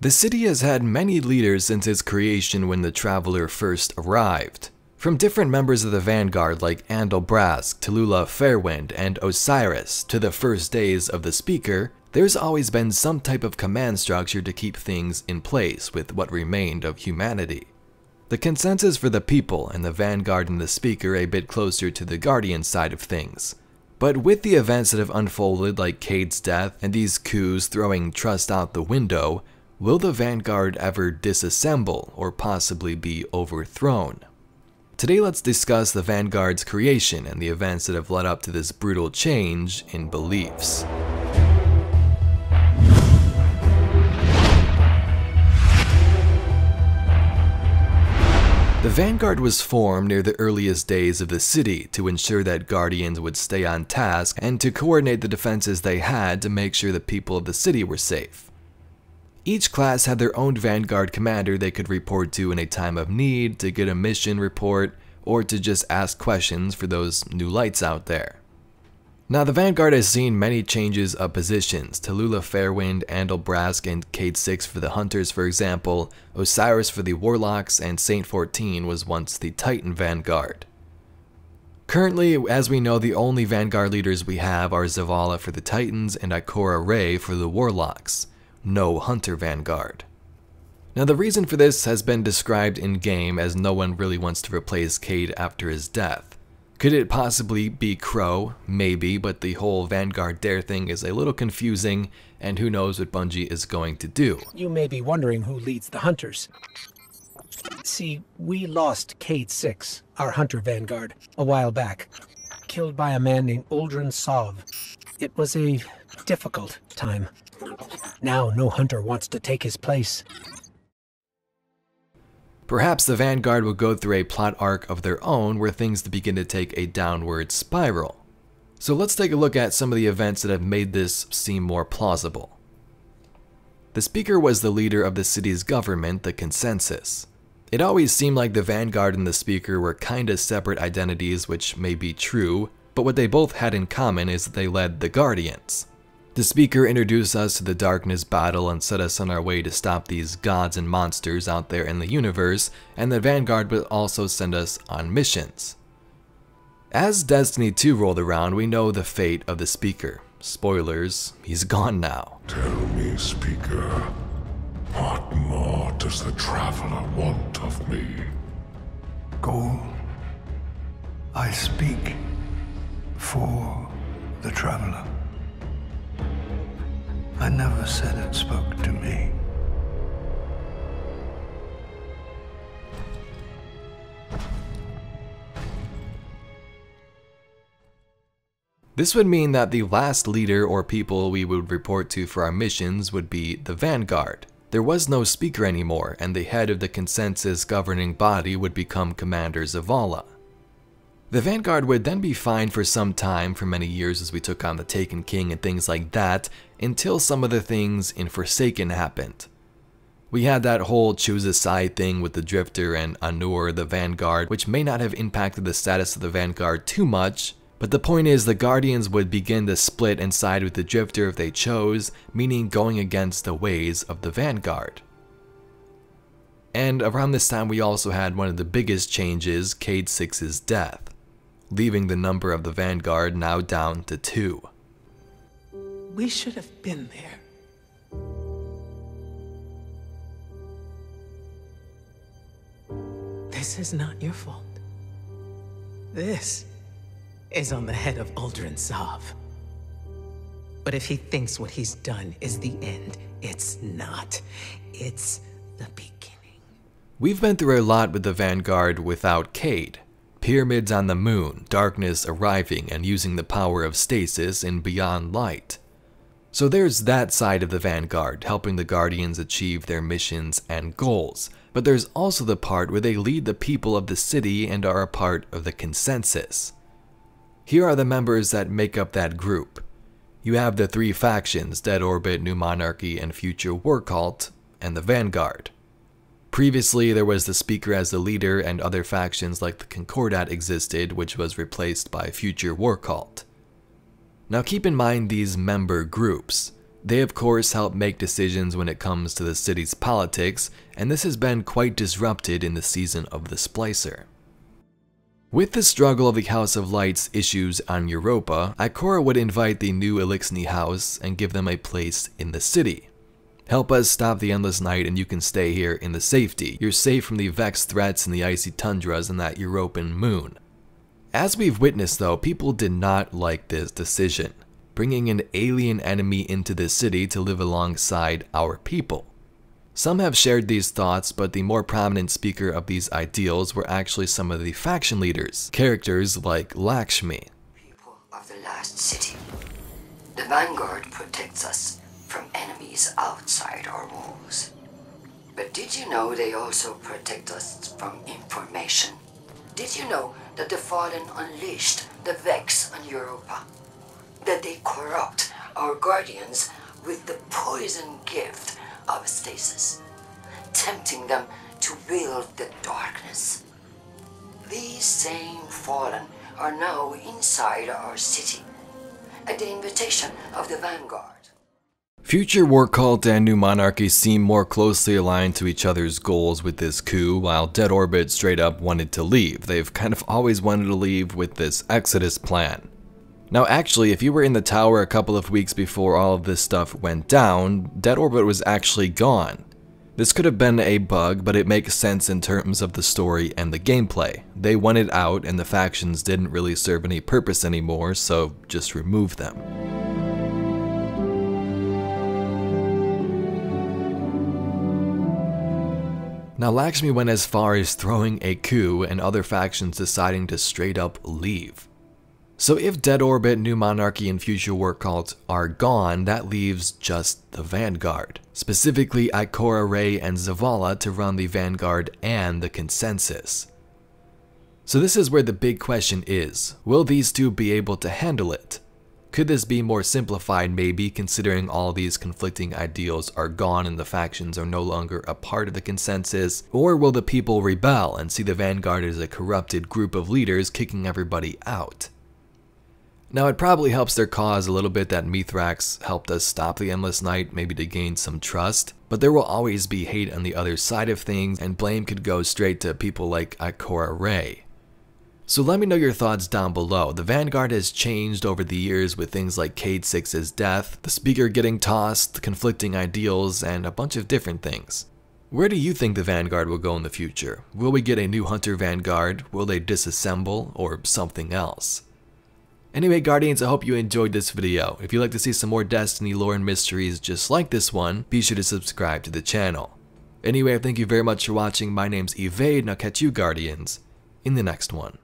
The city has had many leaders since its creation when the Traveler first arrived. From different members of the Vanguard like Andalbrask, Tallulah Fairwind, and Osiris to the first days of the Speaker, there's always been some type of command structure to keep things in place with what remained of humanity. The consensus for the people and the Vanguard and the Speaker a bit closer to the Guardian side of things. But with the events that have unfolded like Cade's death and these coups throwing trust out the window, will the Vanguard ever disassemble or possibly be overthrown? Today let's discuss the Vanguard's creation and the events that have led up to this brutal change in beliefs. The Vanguard was formed near the earliest days of the city to ensure that Guardians would stay on task and to coordinate the defenses they had to make sure the people of the city were safe. Each class had their own Vanguard commander they could report to in a time of need, to get a mission report, or to just ask questions for those new lights out there. Now the Vanguard has seen many changes of positions. Tallulah Fairwind, Andalbrask, and Cade 6 for the Hunters for example, Osiris for the Warlocks, and Saint 14 was once the Titan Vanguard. Currently, as we know, the only Vanguard leaders we have are Zavala for the Titans and Ikora Rey for the Warlocks. No Hunter Vanguard. Now the reason for this has been described in-game as no one really wants to replace Cade after his death. Could it possibly be Crow? Maybe, but the whole Vanguard Dare thing is a little confusing, and who knows what Bungie is going to do. You may be wondering who leads the Hunters. See, we lost Cade 6, our Hunter Vanguard, a while back. Killed by a man named Uldren Sov. It was a difficult time. Now no hunter wants to take his place. Perhaps the Vanguard will go through a plot arc of their own where things begin to take a downward spiral. So let's take a look at some of the events that have made this seem more plausible. The Speaker was the leader of the city's government, the Consensus. It always seemed like the Vanguard and the Speaker were kinda separate identities, which may be true, but what they both had in common is that they led the Guardians. The Speaker introduced us to the Darkness battle and set us on our way to stop these gods and monsters out there in the universe, and the Vanguard would also send us on missions. As Destiny 2 rolled around, we know the fate of the Speaker. Spoilers, he's gone now. Tell me, Speaker, what more does the Traveler want of me? Go. I speak for the Traveler. I never said it spoke to me. This would mean that the last leader or people we would report to for our missions would be the Vanguard. There was no Speaker anymore, and the head of the Consensus governing body would become Commander Zavala. The Vanguard would then be fine for some time, for many years as we took on the Taken King and things like that, until some of the things in Forsaken happened. We had that whole choose a side thing with the Drifter and Anur, the Vanguard, which may not have impacted the status of the Vanguard too much, but the point is the Guardians would begin to split and side with the Drifter if they chose, meaning going against the ways of the Vanguard. And around this time we also had one of the biggest changes, Cade 6's death, leaving the number of the Vanguard now down to 2. We should have been there. This is not your fault. This is on the head of Uldren Sov. But if he thinks what he's done is the end, it's not. It's the beginning. We've been through a lot with the Vanguard without Cade. Pyramids on the moon, darkness arriving and using the power of stasis in Beyond Light. So there's that side of the Vanguard, helping the Guardians achieve their missions and goals. But there's also the part where they lead the people of the city and are a part of the Consensus. Here are the members that make up that group. You have the 3 factions, Dead Orbit, New Monarchy, and Future War Cult, and the Vanguard. Previously, there was the Speaker as the leader, and other factions like the Concordat existed, which was replaced by Future War Cult. Now keep in mind these member groups. They of course help make decisions when it comes to the city's politics, and this has been quite disrupted in the season of the Splicer. With the struggle of the House of Light's issues on Europa, Ikora would invite the new Eliksni house and give them a place in the city. Help us stop the endless night and you can stay here in the safety. You're safe from the Vex threats and the icy tundras and that European moon. As we've witnessed though, people did not like this decision, bringing an alien enemy into the city to live alongside our people. Some have shared these thoughts, but the more prominent speaker of these ideals were actually some of the faction leaders, characters like Lakshmi. People of the last city. The Vanguard protects us from enemies outside our walls. But did you know they also protect us from information? Did you know that the Fallen unleashed the Vex on Europa? That they corrupt our guardians with the poison gift of stasis, tempting them to wield the darkness. These same Fallen are now inside our city, at the invitation of the Vanguard. Future War Cult and New Monarchy seem more closely aligned to each other's goals with this coup, while Dead Orbit straight up wanted to leave. They've kind of always wanted to leave with this Exodus plan. Now actually, if you were in the tower a couple of weeks before all of this stuff went down, Dead Orbit was actually gone. This could have been a bug, but it makes sense in terms of the story and the gameplay. They wanted out and the factions didn't really serve any purpose anymore, so just remove them. Now Lakshmi went as far as throwing a coup and other factions deciding to straight up leave. So if Dead Orbit, New Monarchy, and Future War Cult are gone, that leaves just the Vanguard. Specifically Ikora, Rey, and Zavala to run the Vanguard and the Consensus. So this is where the big question is, will these two be able to handle it? Could this be more simplified maybe, considering all these conflicting ideals are gone and the factions are no longer a part of the Consensus? Or will the people rebel and see the Vanguard as a corrupted group of leaders kicking everybody out? Now it probably helps their cause a little bit that Mithrax helped us stop the Endless Night, maybe to gain some trust, but there will always be hate on the other side of things, and blame could go straight to people like Ikora Rey. So let me know your thoughts down below. The Vanguard has changed over the years with things like Cayde 6's death, the speaker getting tossed, conflicting ideals, and a bunch of different things. Where do you think the Vanguard will go in the future? Will we get a new Hunter Vanguard? Will they disassemble? Or something else? Anyway, Guardians, I hope you enjoyed this video. If you'd like to see some more Destiny lore and mysteries just like this one, be sure to subscribe to the channel. Anyway, thank you very much for watching. My name's Evade, and I'll catch you, Guardians, in the next one.